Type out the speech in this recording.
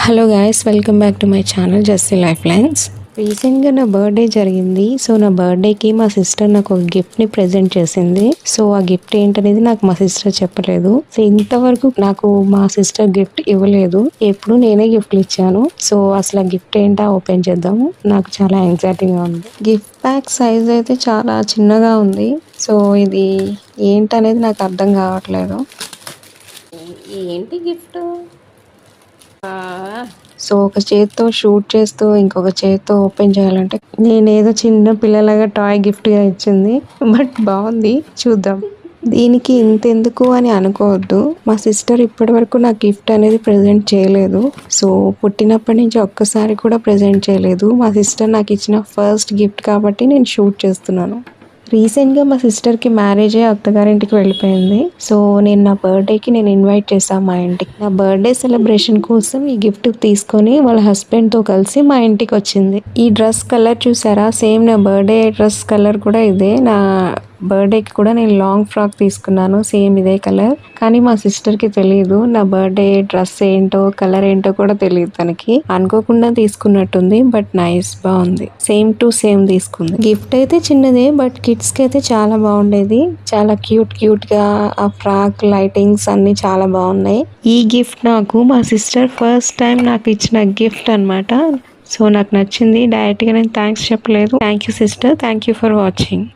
Hello guys, welcome back to my channel Jessie life lines. రీసెంట్గా నా birthday జరిగింది. So నా బర్త్డేకి మా సిస్టర్ నాకు ఒక గిఫ్ట్ని ప్రజెంట్ చేసింది. సో ఆ గిఫ్ట్ ఏంటనేది నాకు మా సిస్టర్ చెప్పలేదు. సో ఇంతవరకు నాకు మా సిస్టర్ గిఫ్ట్ ఇవ్వలేదు. ఎప్పుడు నేనే గిఫ్ట్లు ఇచ్చాను. సో అసలు ఆ గిఫ్ట్ ఏంటో ఓపెన్ చేద్దాము. నాకు చాలా యాంగ్జైటీగా ఉంది. గిఫ్ట్ ప్యాక్ సైజ్ అయితే చాలా చిన్నగా ఉంది. సో ఇది ఏంటనేది నాకు అర్థం కావట్లేదు. ఏంటి గిఫ్ట్? సో ఒక చేత్తో షూట్ చేస్తూ ఇంకొక చేత్తో ఓపెన్ చేయాలంటే నేనేదో చిన్న పిల్లలాగా టాయ్ గిఫ్ట్గా ఇచ్చింది. బట్ బాగుంది, చూద్దాం. దీనికి ఇంతెందుకు అని అనుకోవద్దు. మా సిస్టర్ ఇప్పటి వరకు నాకు గిఫ్ట్ అనేది ప్రజెంట్ చేయలేదు. సో పుట్టినప్పటి నుంచి ఒక్కసారి కూడా ప్రజెంట్ చేయలేదు. మా సిస్టర్ నాకు ఇచ్చిన ఫస్ట్ గిఫ్ట్ కాబట్టి నేను షూట్ చేస్తున్నాను. రీసెంట్గా మా సిస్టర్కి మ్యారేజ్ అయ్యి అత్తగారింటికి వెళ్ళిపోయింది. సో నేను నా బర్త్డేకి ఇన్వైట్ చేశాను మా ఇంటికి. నా బర్త్డే సెలబ్రేషన్ కోసం ఈ గిఫ్ట్ తీసుకొని వాళ్ళ హస్బెండ్తో కలిసి మా ఇంటికి వచ్చింది. ఈ డ్రెస్ కలర్ చూసారా? సేమ్ నా బర్త్డే డ్రెస్ కలర్ కూడా ఇదే. నా బర్త్డేకి కూడా నేను లాంగ్ ఫ్రాక్ తీసుకున్నాను, సేమ్ ఇదే కలర్. కానీ మా సిస్టర్కి తెలియదు నా బర్త్డే డ్రెస్ ఏంటో కలర్ ఏంటో కూడా తెలియదు. తనకి అనుకోకుండా తీసుకున్నట్టుంది. బట్ నైస్, బాగుంది. సేమ్ టు సేమ్ తీసుకుంది. గిఫ్ట్ అయితే చిన్నదే, బట్ కిడ్స్ కి అయితే చాలా బాగుండేది. చాలా క్యూట్ గా ఆ ఫ్రాక్ లైటింగ్స్ అన్ని చాలా బాగున్నాయి. ఈ గిఫ్ట్ నాకు మా సిస్టర్ ఫస్ట్ టైం నాకు ఇచ్చిన గిఫ్ట్ అన్నమాట. సో నాకు నచ్చింది. డైరెక్ట్గా నేను థ్యాంక్స్ చెప్పలేదు. Thank you sister, thank you for watching.